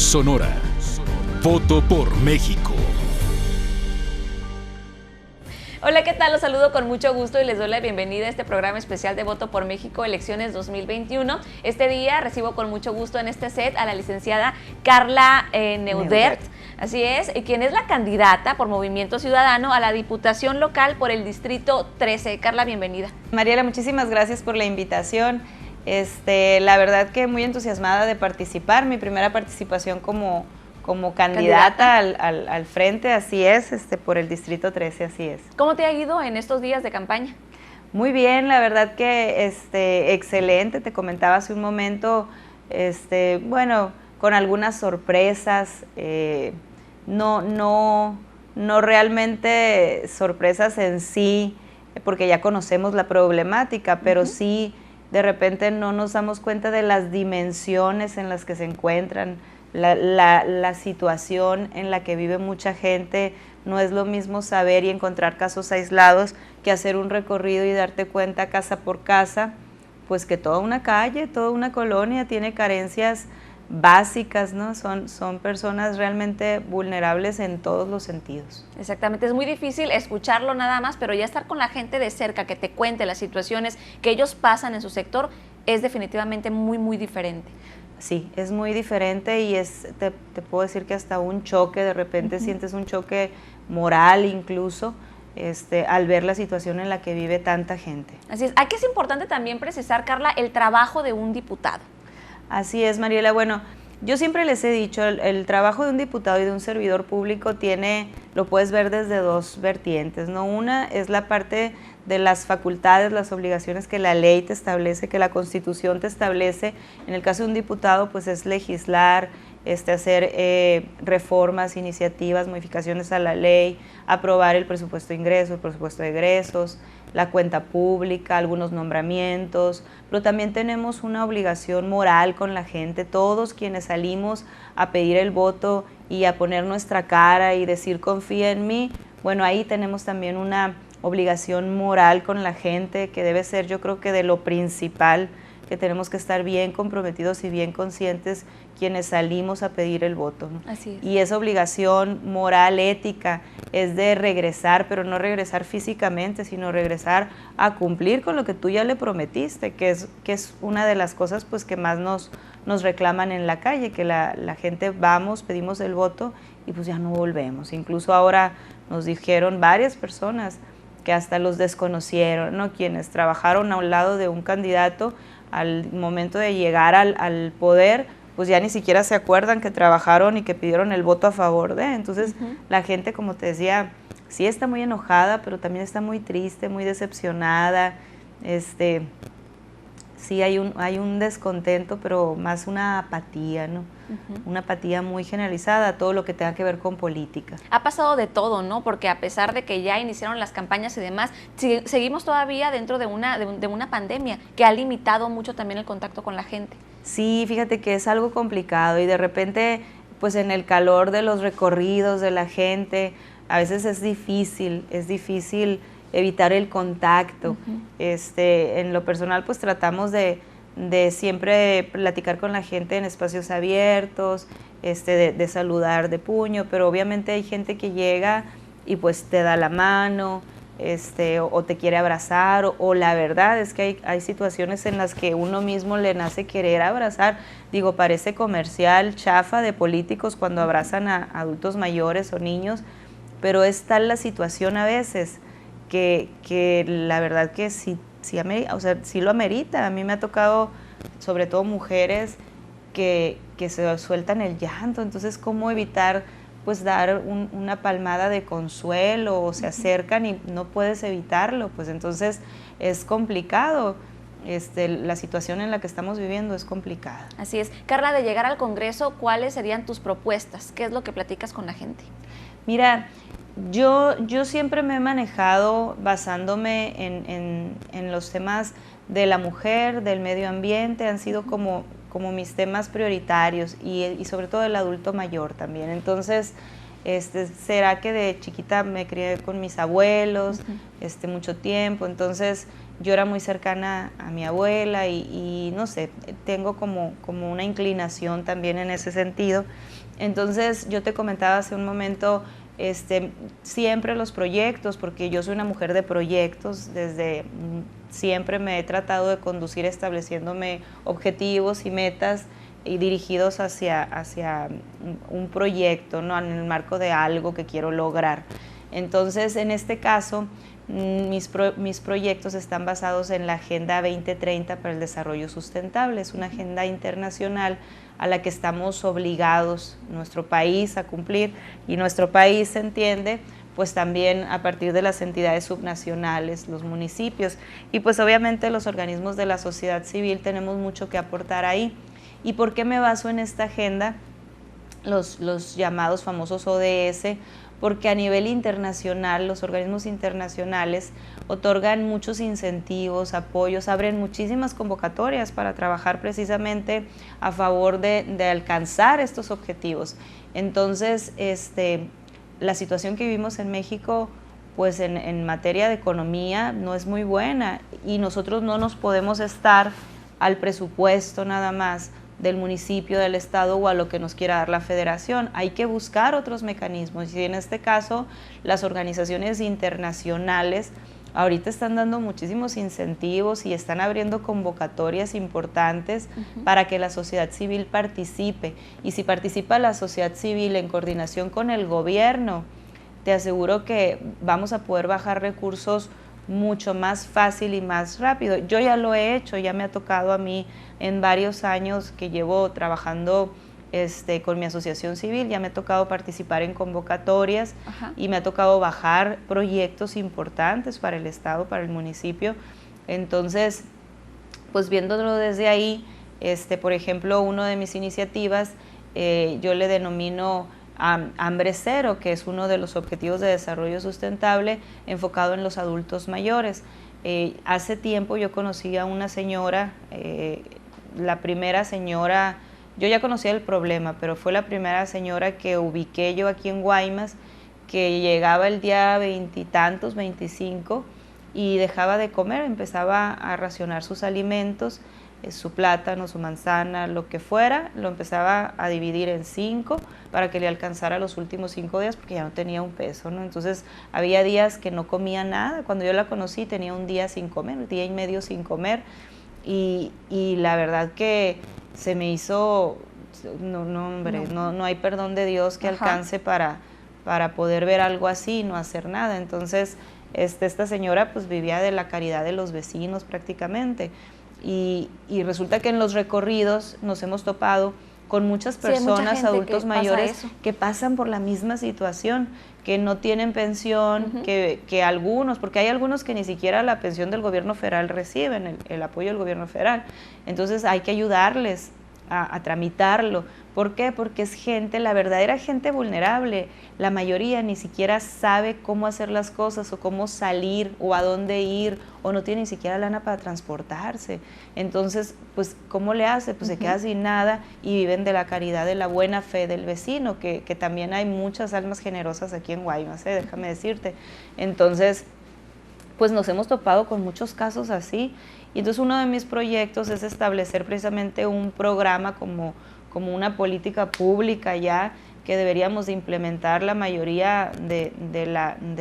Sonora. Voto por México. Hola, ¿qué tal? Los saludo con mucho gusto y les doy la bienvenida a este programa especial de Voto por México, Elecciones 2021. Este día recibo con mucho gusto en este set a la licenciada Carla Neudert. Así es, quien es la candidata por Movimiento Ciudadano a la Diputación Local por el Distrito 13. Carla, bienvenida. Mariela, muchísimas gracias por la invitación. La verdad que muy entusiasmada de participar, mi primera participación como candidata al frente, así es, por el Distrito 13, así es. ¿Cómo te ha ido en estos días de campaña? Muy bien, la verdad que excelente, te comentaba hace un momento, bueno, con algunas sorpresas, no realmente sorpresas en sí, porque ya conocemos la problemática, pero sí de repente no nos damos cuenta de las dimensiones en las que se encuentran, la situación en la que vive mucha gente. No es lo mismo saber y encontrar casos aislados que hacer un recorrido y darte cuenta casa por casa, pues que toda una calle, toda una colonia tiene carencias básicas, ¿no? Son personas realmente vulnerables en todos los sentidos. Exactamente, es muy difícil escucharlo nada más, pero ya estar con la gente de cerca, que te cuente las situaciones que ellos pasan en su sector, es definitivamente muy, muy diferente. Sí, es muy diferente y te puedo decir que hasta un choque, de repente sientes un choque moral incluso, al ver la situación en la que vive tanta gente. Así es. Aquí es importante también precisar, Carla, el trabajo de un diputado. Así es, Mariela. Bueno, yo siempre les he dicho, el trabajo de un diputado y de un servidor público lo puedes ver desde dos vertientes, ¿no? Una es la parte de las facultades, las obligaciones que la ley te establece, que la Constitución te establece. En el caso de un diputado, pues es legislar, hacer reformas, iniciativas, modificaciones a la ley, aprobar el presupuesto de ingresos, el presupuesto de egresos, la cuenta pública, algunos nombramientos, pero también tenemos una obligación moral con la gente, todos quienes salimos a pedir el voto y a poner nuestra cara y decir confía en mí, bueno, ahí tenemos también una obligación moral con la gente que debe ser, yo creo que de lo principal, que tenemos que estar bien comprometidos y bien conscientes quienes salimos a pedir el voto, ¿no? Así es. Y esa obligación moral, ética, es de regresar, pero no regresar físicamente, sino regresar a cumplir con lo que tú ya le prometiste, que es una de las cosas pues que más nos reclaman en la calle, que la gente vamos, pedimos el voto y pues ya no volvemos. Incluso ahora nos dijeron varias personas que hasta los desconocieron, ¿no? Quienes trabajaron a un lado de un candidato, al momento de llegar al poder, pues ya ni siquiera se acuerdan que trabajaron y que pidieron el voto a favor de. Entonces, la gente, como te decía, sí está muy enojada, pero también está muy triste, muy decepcionada. Sí hay un descontento, pero más una apatía, ¿no? Una apatía muy generalizada a todo lo que tenga que ver con política. Ha pasado de todo, ¿no? Porque a pesar de que ya iniciaron las campañas y demás, seguimos todavía dentro de una pandemia que ha limitado mucho también el contacto con la gente. Sí, fíjate que es algo complicado y de repente, pues en el calor de los recorridos de la gente, a veces es difícil evitar el contacto. En lo personal, pues tratamos de siempre platicar con la gente en espacios abiertos, de saludar de puño, pero obviamente hay gente que llega y pues te da la mano, o te quiere abrazar, o la verdad es que hay situaciones en las que uno mismo le nace querer abrazar. Digo, parece comercial chafa de políticos cuando abrazan a adultos mayores o niños, pero es tal la situación a veces que la verdad que sí lo amerita. A mí me ha tocado, sobre todo mujeres, que se sueltan el llanto. Entonces, ¿cómo evitar pues dar una palmada de consuelo, o se acercan y no puedes evitarlo? Pues entonces es complicado. La situación en la que estamos viviendo es complicada. Así es. Carla, de llegar al Congreso, ¿cuáles serían tus propuestas? ¿Qué es lo que platicas con la gente? Mira, yo siempre me he manejado basándome en los temas de la mujer, del medio ambiente, han sido como mis temas prioritarios y sobre todo el adulto mayor también. Entonces, Será que de chiquita me crié con mis abuelos, mucho tiempo, entonces yo era muy cercana a mi abuela y no sé, tengo como una inclinación también en ese sentido. Entonces yo te comentaba hace un momento, siempre los proyectos, porque yo soy una mujer de proyectos, desde siempre me he tratado de conducir estableciéndome objetivos y metas y dirigidos hacia un proyecto, ¿no? En el marco de algo que quiero lograr. Entonces, en este caso, mis proyectos están basados en la Agenda 2030 para el Desarrollo Sustentable. Es una agenda internacional a la que estamos obligados, nuestro país, a cumplir, y nuestro país se entiende pues también a partir de las entidades subnacionales, los municipios, y pues obviamente los organismos de la sociedad civil tenemos mucho que aportar ahí. ¿Y por qué me baso en esta agenda? Los llamados famosos ODS, porque a nivel internacional, los organismos internacionales otorgan muchos incentivos, apoyos, abren muchísimas convocatorias para trabajar precisamente a favor de alcanzar estos objetivos. Entonces, la situación que vivimos en México, pues en materia de economía no es muy buena, y nosotros no nos podemos estar al presupuesto nada más del municipio, del estado o a lo que nos quiera dar la federación. Hay que buscar otros mecanismos, y en este caso las organizaciones internacionales ahorita están dando muchísimos incentivos y están abriendo convocatorias importantes para que la sociedad civil participe. Y si participa la sociedad civil en coordinación con el gobierno, te aseguro que vamos a poder bajar recursos mucho más fácil y más rápido. Yo ya lo he hecho, ya me ha tocado a mí en varios años que llevo trabajando con mi asociación civil, ya me ha tocado participar en convocatorias. Ajá. Y me ha tocado bajar proyectos importantes para el estado, para el municipio. Entonces, pues viéndolo desde ahí, por ejemplo, una de mis iniciativas, yo le denomino Hambre Cero, que es uno de los objetivos de desarrollo sustentable enfocado en los adultos mayores. Hace tiempo yo conocí a una señora, la primera señora, yo ya conocía el problema, pero fue la primera señora que ubiqué yo aquí en Guaymas, que llegaba el día 20 y tantos, 25, y dejaba de comer, empezaba a racionar sus alimentos, su plátano, su manzana, lo que fuera, lo empezaba a dividir en 5 para que le alcanzara los últimos 5 días, porque ya no tenía un peso, ¿no? Entonces había días que no comía nada. Cuando yo la conocí tenía un día sin comer, un día y medio sin comer, y la verdad que se me hizo, no hay perdón de Dios que alcance para poder ver algo así y no hacer nada. Entonces esta señora pues vivía de la caridad de los vecinos prácticamente. Y resulta que en los recorridos nos hemos topado con muchas personas, adultos mayores, que pasan por la misma situación, que no tienen pensión, que algunos, porque hay algunos que ni siquiera la pensión del gobierno federal reciben, el apoyo del gobierno federal. Entonces hay que ayudarles a tramitarlo. ¿Por qué? Porque es gente, la verdadera gente vulnerable. La mayoría ni siquiera sabe cómo hacer las cosas o cómo salir o a dónde ir, o no tiene ni siquiera lana para transportarse. Entonces, pues, ¿cómo le hace? Pues se queda sin nada y viven de la caridad, de la buena fe del vecino, que también hay muchas almas generosas aquí en Guaymas, déjame decirte. Entonces, pues nos hemos topado con muchos casos así. Y entonces uno de mis proyectos es establecer precisamente un programa como una política pública ya que deberíamos de implementar la mayoría de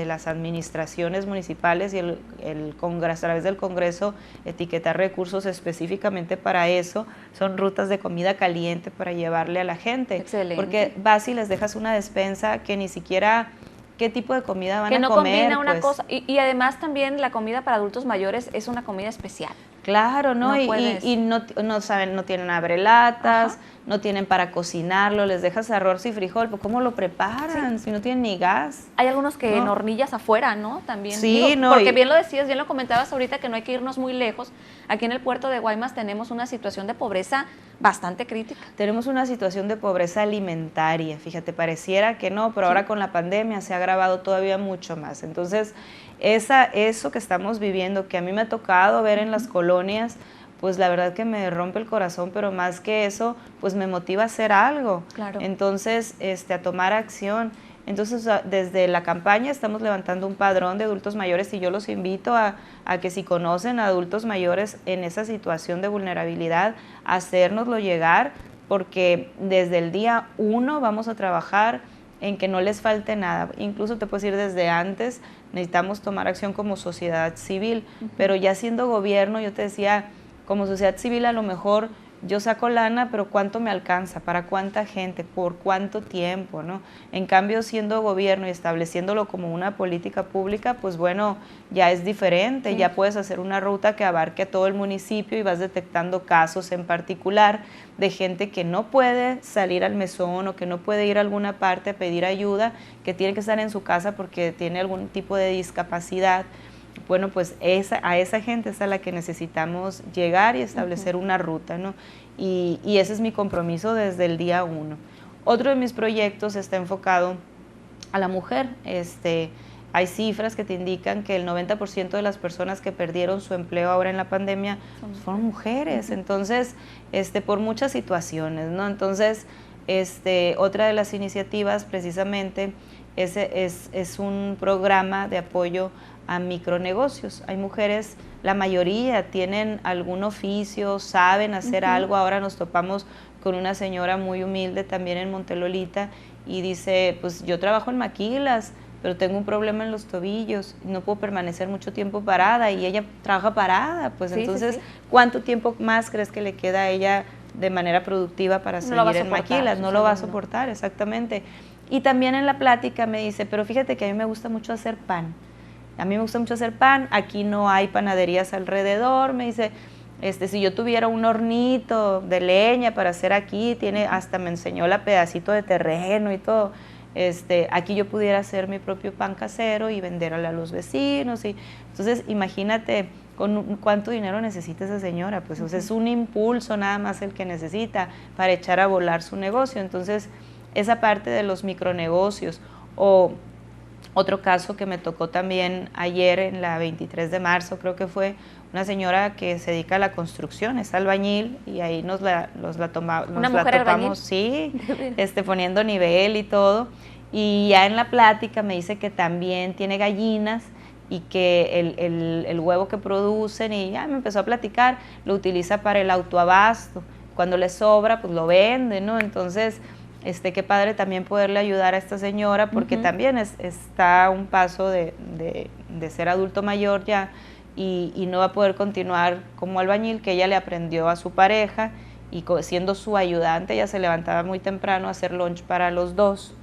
las administraciones municipales, y el Congreso, a través del Congreso, etiquetar recursos específicamente para eso. Son rutas de comida caliente para llevarle a la gente. Excelente. Porque vas y les dejas una despensa que ni siquiera qué tipo de comida van a comer. Que no combina una cosa, y además también la comida para adultos mayores es una comida especial. Claro, ¿no? Y no saben, no tienen abrelatas, no tienen para cocinarlo, les dejas arroz y frijol, pues ¿cómo lo preparan? Sí. Si no tienen ni gas. Hay algunos que en hornillas afuera, ¿no? También. Sí, porque bien lo decías, bien lo comentabas ahorita, que no hay que irnos muy lejos. Aquí en el puerto de Guaymas tenemos una situación de pobreza bastante crítica. Tenemos una situación de pobreza alimentaria, fíjate, pareciera que no, pero ahora con la pandemia se ha agravado todavía mucho más. Entonces, eso que estamos viviendo, que a mí me ha tocado ver en las colonias, pues la verdad que me rompe el corazón, pero más que eso, pues me motiva a hacer algo. Claro. Entonces, a tomar acción. Entonces, desde la campaña estamos levantando un padrón de adultos mayores y yo los invito a que si conocen a adultos mayores en esa situación de vulnerabilidad, hacérnoslo llegar, porque desde el día 1 vamos a trabajar en que no les falte nada. Incluso te puedo decir desde antes, necesitamos tomar acción como sociedad civil, pero ya siendo gobierno, yo te decía, como sociedad civil a lo mejor yo saco lana, pero ¿cuánto me alcanza? ¿Para cuánta gente? ¿Por cuánto tiempo? ¿No? En cambio, siendo gobierno y estableciéndolo como una política pública, pues bueno, ya es diferente, ya puedes hacer una ruta que abarque a todo el municipio y vas detectando casos en particular de gente que no puede salir al mesón o que no puede ir a alguna parte a pedir ayuda, que tiene que estar en su casa porque tiene algún tipo de discapacidad. Bueno, pues a esa gente es a la que necesitamos llegar y establecer una ruta, ¿no? Y ese es mi compromiso desde el día 1. Otro de mis proyectos está enfocado a la mujer. Hay cifras que te indican que el 90% de las personas que perdieron su empleo ahora en la pandemia fueron mujeres, entonces, por muchas situaciones, ¿no? Entonces, otra de las iniciativas precisamente es un programa de apoyo a micronegocios. Hay mujeres, la mayoría tienen algún oficio, saben hacer algo. Ahora nos topamos con una señora muy humilde también en Montelolita y dice, pues yo trabajo en maquilas, pero tengo un problema en los tobillos, no puedo permanecer mucho tiempo parada, y ella trabaja parada, pues sí, entonces, sí. ¿Cuánto tiempo más crees que le queda a ella de manera productiva para seguir en maquilas? No lo va a soportar, exactamente. Y también en la plática me dice, pero fíjate que a mí me gusta mucho hacer pan. A mí me gusta mucho hacer pan, aquí no hay panaderías alrededor, me dice, si yo tuviera un hornito de leña para hacer aquí, hasta me enseñó la pedacito de terreno y todo, aquí yo pudiera hacer mi propio pan casero y venderle a los vecinos. Y entonces imagínate cuánto dinero necesita esa señora, pues es un impulso nada más el que necesita para echar a volar su negocio. Entonces esa parte de los micronegocios. O otro caso que me tocó también ayer, en la 23 de marzo, creo que fue, una señora que se dedica a la construcción, es albañil, y ahí nos la topamos, sí, poniendo nivel y todo. Y ya en la plática me dice que también tiene gallinas y que el huevo que producen, y ya me empezó a platicar, lo utiliza para el autoabasto. Cuando le sobra, pues lo vende, ¿no? Entonces, qué padre también poderle ayudar a esta señora, porque también está a un paso de ser adulto mayor ya, y no va a poder continuar como albañil, que ella le aprendió a su pareja, y siendo su ayudante, ella se levantaba muy temprano a hacer lonche para los dos,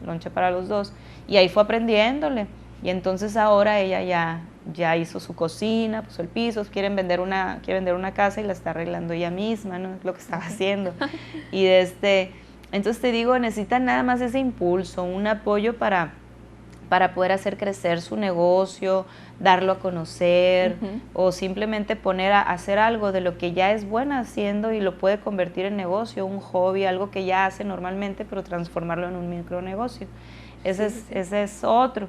y ahí fue aprendiéndole, y entonces ahora ella ya hizo su cocina, puso el piso, quiere vender una casa y la está arreglando ella misma, ¿no? Es lo que estaba haciendo. Y entonces te digo, necesitan nada más ese impulso, un apoyo para poder hacer crecer su negocio, darlo a conocer, o simplemente poner a hacer algo de lo que ya es buena haciendo y lo puede convertir en negocio, un hobby, algo que ya hace normalmente, pero transformarlo en un micronegocio. Ese es otro.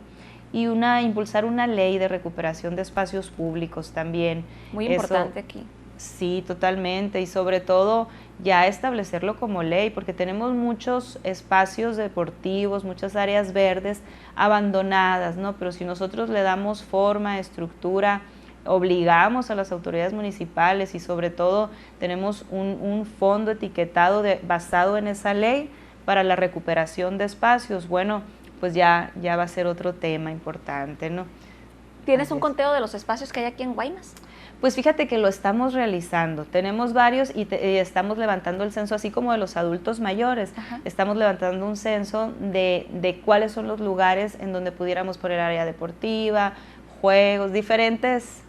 Y impulsar una ley de recuperación de espacios públicos también. Muy importante aquí. Sí, totalmente, y sobre todo ya establecerlo como ley, porque tenemos muchos espacios deportivos, muchas áreas verdes abandonadas, ¿no? Pero si nosotros le damos forma, estructura, obligamos a las autoridades municipales, y sobre todo tenemos un fondo etiquetado basado en esa ley para la recuperación de espacios, bueno, pues ya va a ser otro tema importante, ¿no? ¿Tienes un conteo de los espacios que hay aquí en Guaymas? Pues fíjate que lo estamos realizando, tenemos varios, y estamos levantando el censo, así como de los adultos mayores. Estamos levantando un censo de cuáles son los lugares en donde pudiéramos poner área deportiva, juegos, diferentes,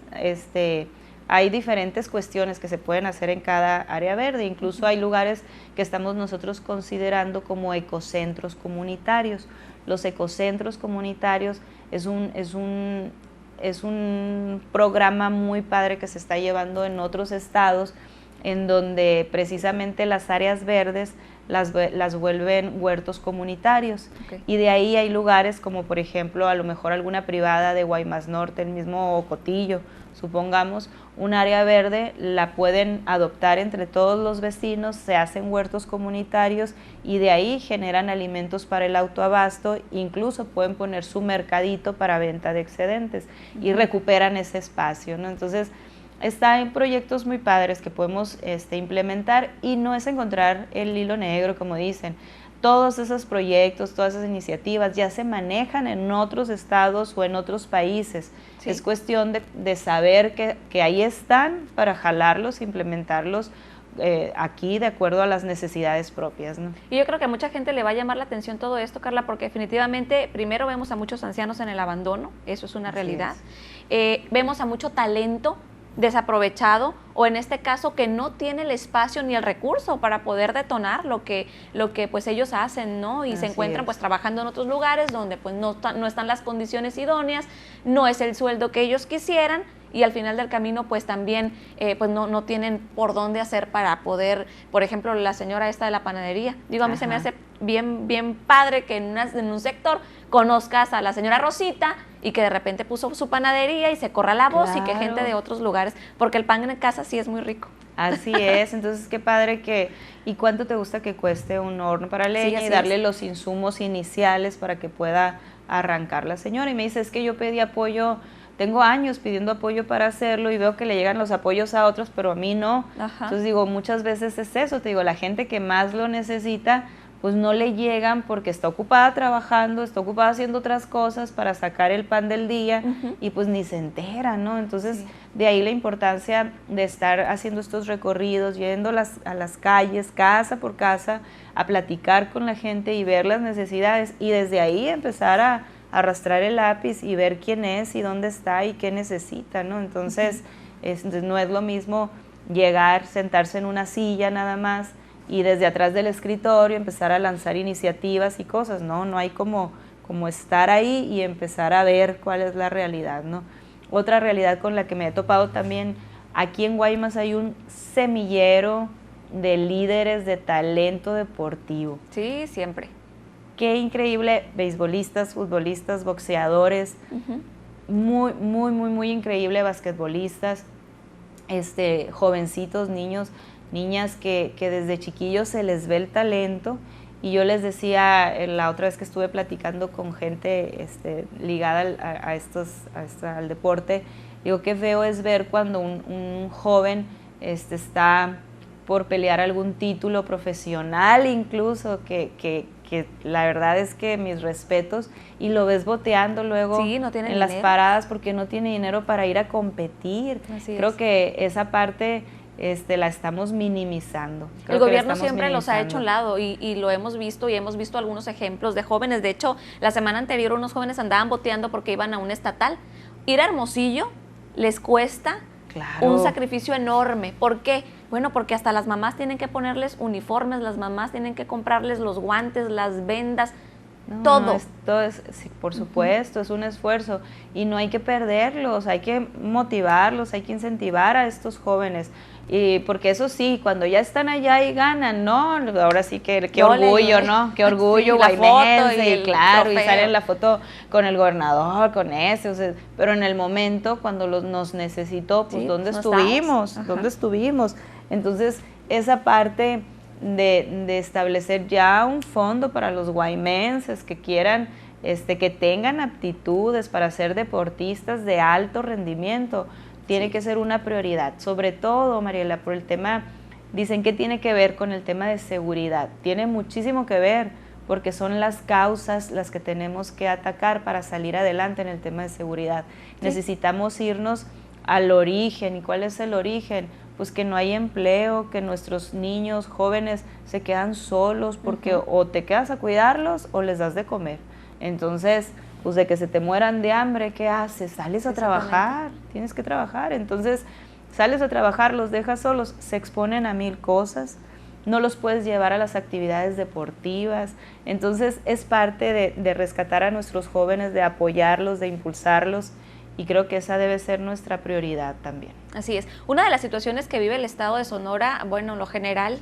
hay diferentes cuestiones que se pueden hacer en cada área verde. Incluso hay lugares que estamos nosotros considerando como ecocentros comunitarios. Los ecocentros comunitarios es un programa muy padre que se está llevando en otros estados, en donde precisamente las áreas verdes las vuelven huertos comunitarios. Okay. Y de ahí hay lugares como por ejemplo a lo mejor alguna privada de Guaymas Norte, el mismo Cotillo, supongamos, un área verde la pueden adoptar entre todos los vecinos, se hacen huertos comunitarios y de ahí generan alimentos para el autoabasto, incluso pueden poner su mercadito para venta de excedentes y recuperan ese espacio, ¿no? Entonces, está en proyectos muy padres que podemos implementar y no es encontrar el hilo negro, como dicen. Todos esos proyectos, todas esas iniciativas ya se manejan en otros estados o en otros países. Sí. Es cuestión de saber que ahí están para jalarlos, implementarlos aquí de acuerdo a las necesidades propias, ¿no? Y yo creo que a mucha gente le va a llamar la atención todo esto, Carla, porque definitivamente primero vemos a muchos ancianos en el abandono, eso es una realidad. Vemos a mucho talento desaprovechado o en este caso que no tiene el espacio ni el recurso para poder detonar lo que pues ellos hacen, ¿no? Y se encuentran pues trabajando en otros lugares donde pues no están las condiciones idóneas, no es el sueldo que ellos quisieran y al final del camino pues también pues no tienen por dónde hacer para poder, por ejemplo, la señora esta de la panadería, digo, a mí se me hace bien padre que en un sector conozcas a la señora Rosita y que de repente puso su panadería y se corra la voz y que gente de otros lugares, porque el pan en casa sí es muy rico. Así es, entonces qué padre que, ¿y cuánto te gusta que cueste un horno para leña? Y darle los insumos iniciales para que pueda arrancar la señora. Y me dice, es que yo pedí apoyo, tengo años pidiendo apoyo para hacerlo y veo que le llegan los apoyos a otros, pero a mí no. Ajá. Entonces digo, muchas veces es eso, te digo, la gente que más lo necesita, pues no le llegan porque está ocupada trabajando, está ocupada haciendo otras cosas para sacar el pan del día y pues ni se entera, ¿no? Entonces, de ahí la importancia de estar haciendo estos recorridos, yendo a las calles, casa por casa, a platicar con la gente y ver las necesidades y desde ahí empezar a arrastrar el lápiz y ver quién es y dónde está y qué necesita, ¿no? Entonces, no es lo mismo llegar, sentarse en una silla nada más y desde atrás del escritorio empezar a lanzar iniciativas y cosas, ¿no? No hay como estar ahí y empezar a ver cuál es la realidad, ¿no? Otra realidad con la que me he topado también, aquí en Guaymas hay un semillero de líderes de talento deportivo. Sí, siempre. Qué increíble, beisbolistas, futbolistas, boxeadores, muy increíble, basquetbolistas, jovencitos, niños, niñas que desde chiquillos se les ve el talento y yo les decía la otra vez que estuve platicando con gente ligada al deporte, digo qué feo es ver cuando un joven está por pelear algún título profesional incluso que la verdad es que mis respetos y lo ves boteando luego en las paradas porque no tiene dinero para ir a competir. Creo que esa parte la estamos minimizando. El gobierno siempre los ha hecho a un lado y lo hemos visto y hemos visto algunos ejemplos de jóvenes. De hecho, la semana anterior unos jóvenes andaban boteando porque iban a un estatal. Ir a Hermosillo les cuesta un sacrificio enorme. ¿Por qué? Bueno, porque hasta las mamás tienen que ponerles uniformes, las mamás tienen que comprarles los guantes, las vendas, todo. Sí, por supuesto, es un esfuerzo y no hay que perderlos, hay que motivarlos, hay que incentivar a estos jóvenes. Y porque eso sí, cuando ya están allá y ganan, ¿no? Ahora sí que qué orgullo, ¿no? Qué orgullo, sí, guaymense, y claro, y sale en la foto con el gobernador, con ese, o sea, pero en el momento cuando nos necesitó, pues ¿dónde estuvimos? ¿Dónde estuvimos? Entonces, esa parte de establecer ya un fondo para los guaymenses que quieran, que tengan aptitudes para ser deportistas de alto rendimiento, tiene que ser una prioridad, sobre todo, Mariela, por el tema, dicen que tiene que ver con el tema de seguridad, tiene muchísimo que ver, porque son las causas las que tenemos que atacar para salir adelante en el tema de seguridad. Necesitamos irnos al origen, ¿y cuál es el origen? Pues que no hay empleo, que nuestros niños, jóvenes se quedan solos porque o te quedas a cuidarlos o les das de comer. Entonces, pues de que se te mueran de hambre, ¿qué haces? Sales a trabajar, tienes que trabajar. Entonces, sales a trabajar, los dejas solos, se exponen a 1000 cosas, no los puedes llevar a las actividades deportivas. Entonces, es parte de rescatar a nuestros jóvenes, de apoyarlos, de impulsarlos, y creo que esa debe ser nuestra prioridad también. Así es. Una de las situaciones que vive el estado de Sonora, bueno, en lo general,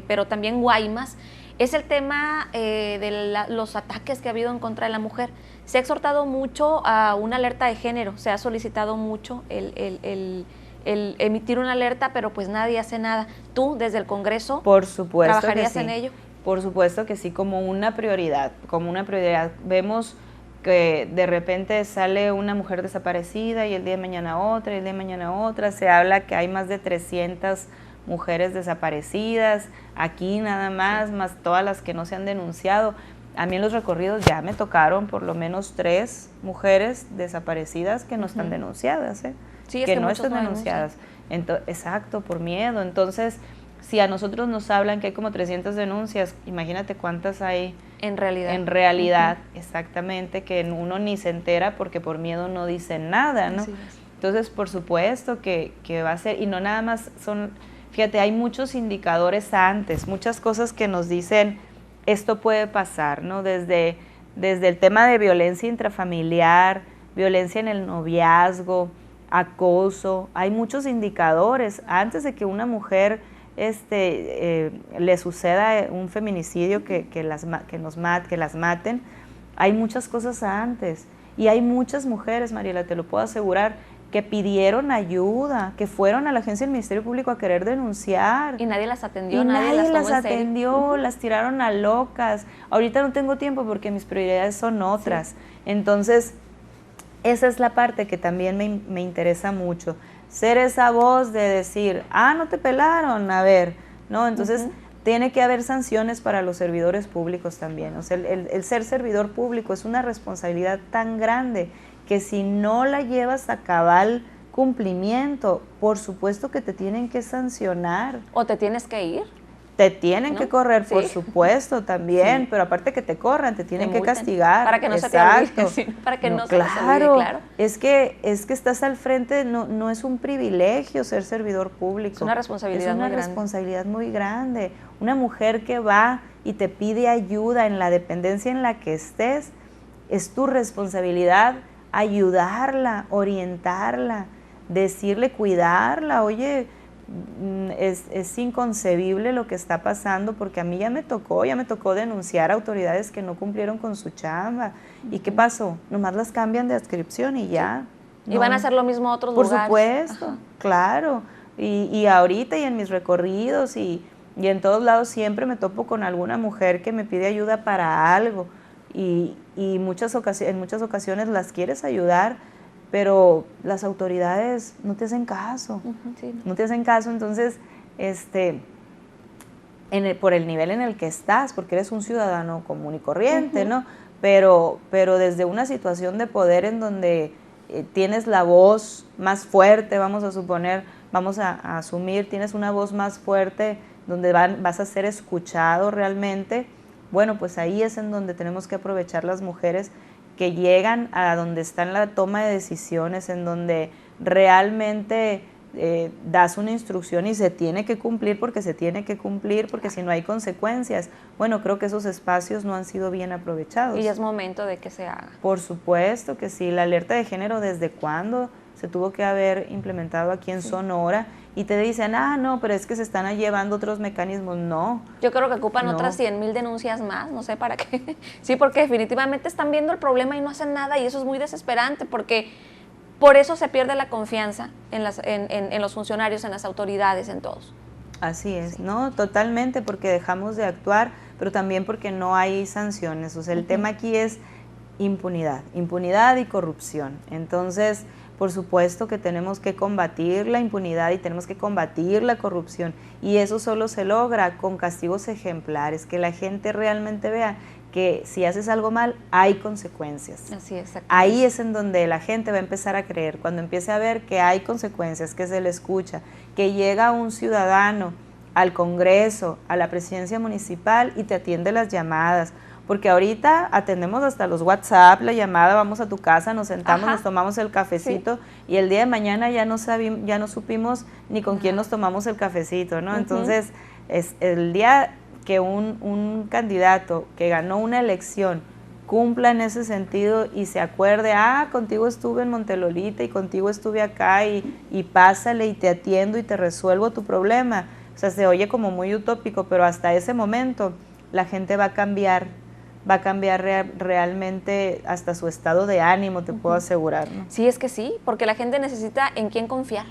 pero también Guaymas, es el tema de los ataques que ha habido en contra de la mujer. Se ha exhortado mucho a una alerta de género, se ha solicitado mucho el emitir una alerta, pero pues nadie hace nada. ¿Tú, desde el Congreso, por supuesto trabajarías que sí. en ello? Por supuesto que sí, como una prioridad, como una prioridad. Vemos que de repente sale una mujer desaparecida y el día de mañana otra, y el día de mañana otra. Se habla que hay más de 300 mujeres desaparecidas, aquí nada más, más todas las que no se han denunciado. A mí en los recorridos ya me tocaron por lo menos 3 mujeres desaparecidas que no están denunciadas, Sí, que no están denunciadas. Exacto, por miedo. Entonces, si a nosotros nos hablan que hay como 300 denuncias, imagínate cuántas hay en realidad. En realidad, exactamente, que uno ni se entera porque por miedo no dicen nada, ¿no? Entonces, por supuesto que va a ser, y no nada más son, fíjate, hay muchos indicadores antes, muchas cosas que nos dicen, esto puede pasar, ¿no? Desde el tema de violencia intrafamiliar, violencia en el noviazgo, acoso, hay muchos indicadores antes de que una mujer le suceda un feminicidio que las maten. Hay muchas cosas antes y hay muchas mujeres, Mariela, te lo puedo asegurar, que pidieron ayuda, que fueron a la agencia del Ministerio Público a querer denunciar. Y nadie las atendió, y nadie las atendió, en las tiraron a locas. Ahorita no tengo tiempo porque mis prioridades son otras. Entonces, esa es la parte que también me interesa mucho. Ser esa voz de decir, no te pelaron, a ver, ¿no? Entonces, tiene que haber sanciones para los servidores públicos también. O sea, el ser servidor público es una responsabilidad tan grande que si no la llevas a cabal cumplimiento, por supuesto que te tienen que sancionar. ¿O te tienes que ir? Te tienen que correr, por supuesto, también, pero aparte que te corran, te tienen que castigar. Para que no se te olvide, para que no se te olvide, claro. Es que estás al frente, no es un privilegio ser servidor público. Es una responsabilidad muy grande. Es una responsabilidad muy grande. Una mujer que va y te pide ayuda en la dependencia en la que estés, es tu responsabilidad ayudarla, orientarla, decirle, cuidarla, oye, es inconcebible lo que está pasando, porque a mí ya me tocó denunciar a autoridades que no cumplieron con su chamba. ¿Y qué pasó? Nomás las cambian de adscripción y ya. Sí. Y van a hacer lo mismo otros lugares. Por supuesto, claro. Y ahorita y en mis recorridos y en todos lados siempre me topo con alguna mujer que me pide ayuda para algo y en muchas ocasiones las quieres ayudar, pero las autoridades no te hacen caso, no te hacen caso. Entonces, por el nivel en el que estás, porque eres un ciudadano común y corriente, ¿no? Pero desde una situación de poder en donde tienes la voz más fuerte, vamos a asumir, tienes una voz más fuerte, donde vas a ser escuchado realmente, bueno, pues ahí es en donde tenemos que aprovechar las mujeres que llegan a donde está en la toma de decisiones, en donde realmente das una instrucción y se tiene que cumplir porque si no hay consecuencias. Bueno, creo que esos espacios no han sido bien aprovechados. Y es momento de que se haga. Por supuesto que sí. La alerta de género, ¿desde cuándo se tuvo que haber implementado aquí en Sonora? Y te dicen, no, pero es que se están llevando otros mecanismos. No. Yo creo que ocupan otras 100,000 denuncias más, no sé para qué. Sí, porque definitivamente están viendo el problema y no hacen nada, y eso es muy desesperante, porque por eso se pierde la confianza en los funcionarios, en las autoridades, en todos. Así es, ¿no? Totalmente, porque dejamos de actuar, pero también porque no hay sanciones. O sea, el tema aquí es impunidad y corrupción. Entonces, por supuesto que tenemos que combatir la impunidad y tenemos que combatir la corrupción, y eso solo se logra con castigos ejemplares, que la gente realmente vea que si haces algo mal hay consecuencias. Así es. Ahí es en donde la gente va a empezar a creer, cuando empiece a ver que hay consecuencias, que se le escucha, que llega un ciudadano al Congreso, a la presidencia municipal y te atiende las llamadas. Porque ahorita atendemos hasta los WhatsApp, la llamada, vamos a tu casa, nos sentamos, nos tomamos el cafecito, y el día de mañana ya no supimos ni con quién nos tomamos el cafecito, ¿no? Entonces, es el día que un candidato que ganó una elección cumpla en ese sentido y se acuerde, contigo estuve en Montelolita y contigo estuve acá y pásale y te atiendo y te resuelvo tu problema. O sea, se oye como muy utópico, pero hasta ese momento la gente va a cambiar realmente hasta su estado de ánimo, te puedo asegurar, ¿no? Sí, es que sí, porque la gente necesita en quién confiar.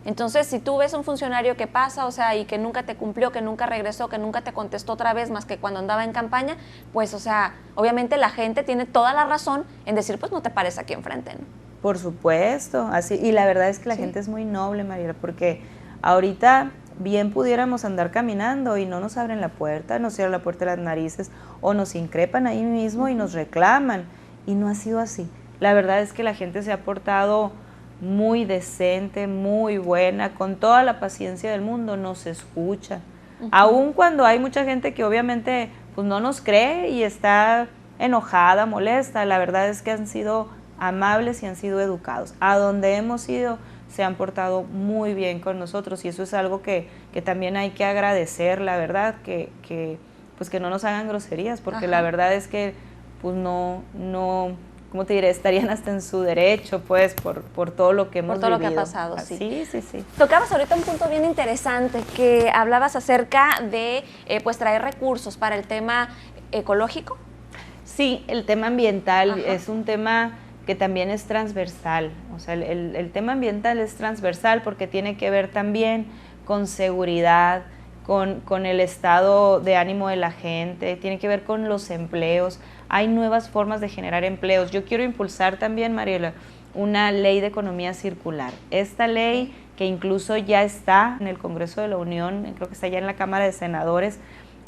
Entonces, si tú ves un funcionario que pasa, o sea, y que nunca te cumplió, que nunca regresó, que nunca te contestó otra vez más que cuando andaba en campaña, pues, o sea, obviamente la gente tiene toda la razón en decir, pues no te pares aquí enfrente, ¿no? Por supuesto, así, y la verdad es que la gente es muy noble, Mariela, porque ahorita bien pudiéramos andar caminando y no nos abren la puerta, nos cierran la puerta de las narices o nos increpan ahí mismo y nos reclaman, y no ha sido así. La verdad es que la gente se ha portado muy decente, muy buena, con toda la paciencia del mundo, nos escucha. Aun cuando hay mucha gente que obviamente pues no nos cree y está enojada, molesta, la verdad es que han sido amables y han sido educados. A donde hemos ido se han portado muy bien con nosotros y eso es algo que también hay que agradecer, la verdad, que no nos hagan groserías, porque la verdad es que pues no, ¿cómo te diré? Estarían hasta en su derecho, pues, por todo lo que hemos vivido. Por todo lo que ha pasado, sí. Sí. Tocabas ahorita un punto bien interesante, que hablabas acerca de, pues, traer recursos para el tema ecológico. Sí, el tema ambiental es un tema que también es transversal. O sea, el tema ambiental es transversal porque tiene que ver también con seguridad, con el estado de ánimo de la gente, tiene que ver con los empleos. Hay nuevas formas de generar empleos. Yo quiero impulsar también, Mariela, una ley de economía circular. Esta ley, que incluso ya está en el Congreso de la Unión, creo que está ya en la Cámara de Senadores,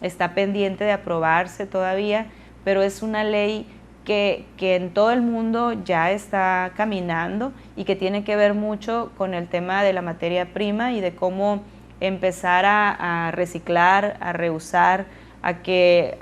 está pendiente de aprobarse todavía, pero es una ley que en todo el mundo ya está caminando y que tiene que ver mucho con el tema de la materia prima y de cómo empezar a reciclar, a reusar, a que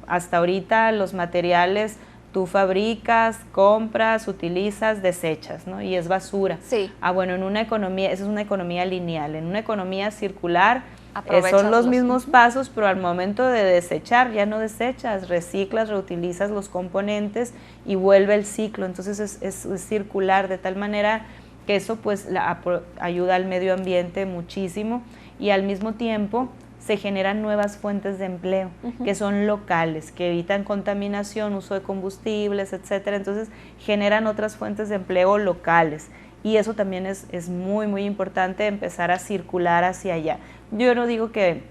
hasta ahorita los materiales tú fabricas, compras, utilizas, desechas, ¿no? Y es basura. Sí. Bueno, en una economía, esa es una economía lineal. En una economía circular Aprovechas son los mismos pasos, pero al momento de desechar ya no desechas, reciclas, reutilizas los componentes y vuelve el ciclo. Entonces es circular, de tal manera que eso pues ayuda al medio ambiente muchísimo y al mismo tiempo se generan nuevas fuentes de empleo que son locales, que evitan contaminación, uso de combustibles, etcétera. Entonces generan otras fuentes de empleo locales y eso también es muy, muy importante, empezar a circular hacia allá. Yo no digo que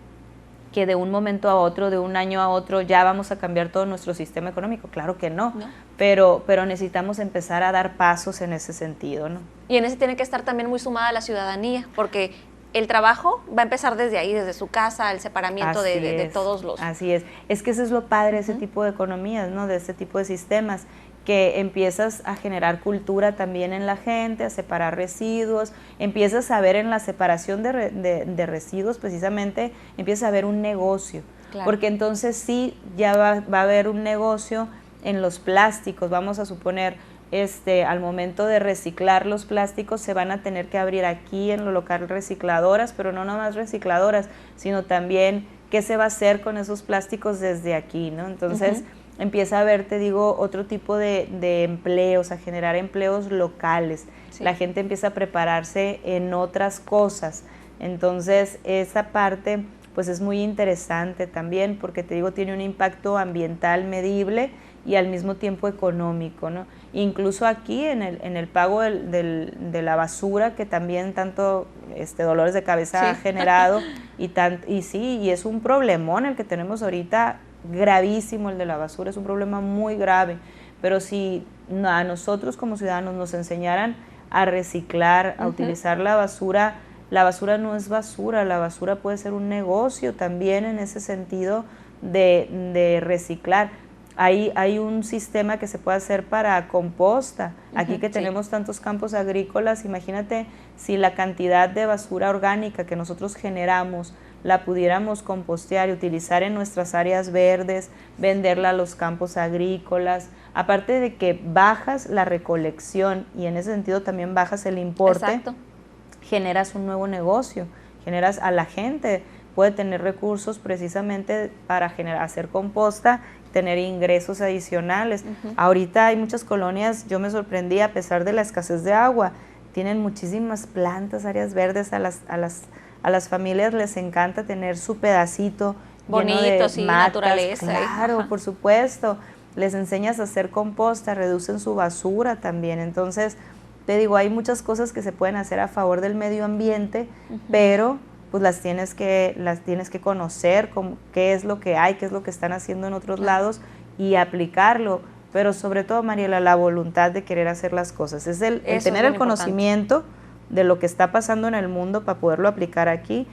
de un momento a otro, de un año a otro, ya vamos a cambiar todo nuestro sistema económico, claro que no. Pero necesitamos empezar a dar pasos en ese sentido, ¿no? Y en ese tiene que estar también muy sumada la ciudadanía, porque el trabajo va a empezar desde ahí, desde su casa, el separamiento de todos los... Así es que eso es lo padre de ese tipo de economías, ¿no? De ese tipo de sistemas, que empiezas a generar cultura también en la gente, a separar residuos, empiezas a ver en la separación de residuos precisamente, empiezas a ver un negocio, claro. Porque entonces sí, ya va a haber un negocio en los plásticos, vamos a suponer, al momento de reciclar los plásticos se van a tener que abrir aquí en lo local recicladoras, pero no nomás recicladoras, sino también qué se va a hacer con esos plásticos desde aquí, ¿no? Entonces empieza a haber, te digo, otro tipo de empleos, a generar empleos locales. Sí. La gente empieza a prepararse en otras cosas. Entonces esa parte pues es muy interesante también porque te digo, tiene un impacto ambiental medible y al mismo tiempo económico, ¿no? Incluso aquí en el pago de la basura, que también tanto dolores de cabeza ha generado, y es un problemón el que tenemos ahorita, gravísimo el de la basura, es un problema muy grave, pero si a nosotros como ciudadanos nos enseñaran a reciclar, a utilizar la basura no es basura, la basura puede ser un negocio también en ese sentido de reciclar. Hay un sistema que se puede hacer para composta. Aquí que tenemos tantos campos agrícolas, imagínate si la cantidad de basura orgánica que nosotros generamos la pudiéramos compostear y utilizar en nuestras áreas verdes, venderla a los campos agrícolas. Aparte de que bajas la recolección y en ese sentido también bajas el importe, exacto, generas un nuevo negocio, generas a la gente, puede tener recursos precisamente para hacer composta, tener ingresos adicionales. Ahorita hay muchas colonias, yo me sorprendí, a pesar de la escasez de agua, tienen muchísimas plantas, áreas verdes, a las familias les encanta tener su pedacito Bonito, sí, naturaleza. Claro, Ajá. por supuesto. Les enseñas a hacer composta, reducen su basura también. Entonces, te digo, hay muchas cosas que se pueden hacer a favor del medio ambiente, pero pues las tienes que conocer, qué es lo que hay, qué es lo que están haciendo en otros lados y aplicarlo. Pero sobre todo, Mariela, la voluntad de querer hacer las cosas. Es el tener el conocimiento de lo que está pasando en el mundo para poderlo aplicar aquí,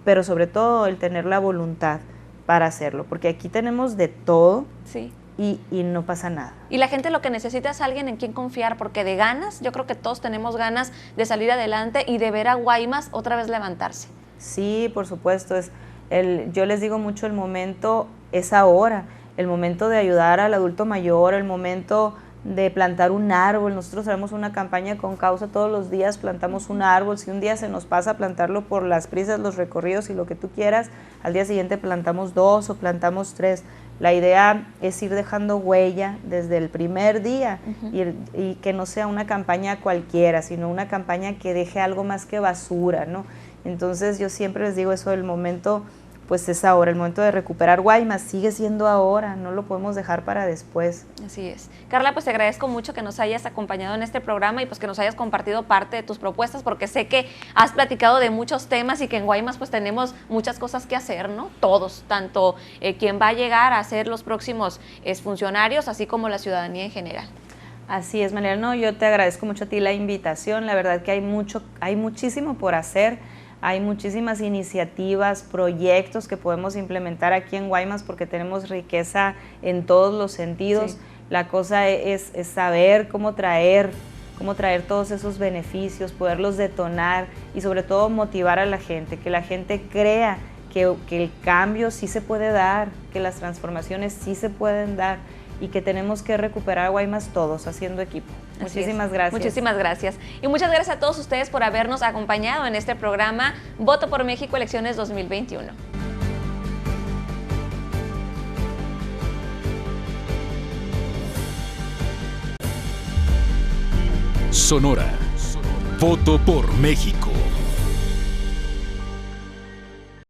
pero sobre todo el tener la voluntad para hacerlo, porque aquí tenemos de todo. Sí. Y no pasa nada. Y la gente lo que necesita es alguien en quien confiar, porque de ganas, yo creo que todos tenemos ganas de salir adelante y de ver a Guaymas otra vez levantarse. Sí, por supuesto. Yo les digo mucho, el momento es ahora, el momento de ayudar al adulto mayor, el momento de plantar un árbol. Nosotros hacemos una campaña con causa todos los días, plantamos un árbol. Si un día se nos pasa plantarlo por las prisas, los recorridos y lo que tú quieras, al día siguiente plantamos 2 o plantamos 3. La idea es ir dejando huella desde el primer día y que no sea una campaña cualquiera, sino una campaña que deje algo más que basura, ¿no? Entonces yo siempre les digo eso, el momento pues es ahora, el momento de recuperar Guaymas sigue siendo ahora, no lo podemos dejar para después. Así es. Carla, pues te agradezco mucho que nos hayas acompañado en este programa y pues que nos hayas compartido parte de tus propuestas, porque sé que has platicado de muchos temas y que en Guaymas pues tenemos muchas cosas que hacer, ¿no? Todos, tanto quien va a llegar a ser los próximos funcionarios, así como la ciudadanía en general. Así es, Mariela, no, yo te agradezco mucho a ti la invitación, la verdad que hay muchísimo por hacer. Hay muchísimas iniciativas, proyectos que podemos implementar aquí en Guaymas porque tenemos riqueza en todos los sentidos. Sí. La cosa es saber cómo traer todos esos beneficios, poderlos detonar y sobre todo motivar a la gente, que la gente crea que el cambio sí se puede dar, que las transformaciones sí se pueden dar y que tenemos que recuperar a Guaymas todos haciendo equipo. Muchísimas gracias. Muchísimas gracias. Y muchas gracias a todos ustedes por habernos acompañado en este programa Voto por México Elecciones 2021. Sonora. Voto por México.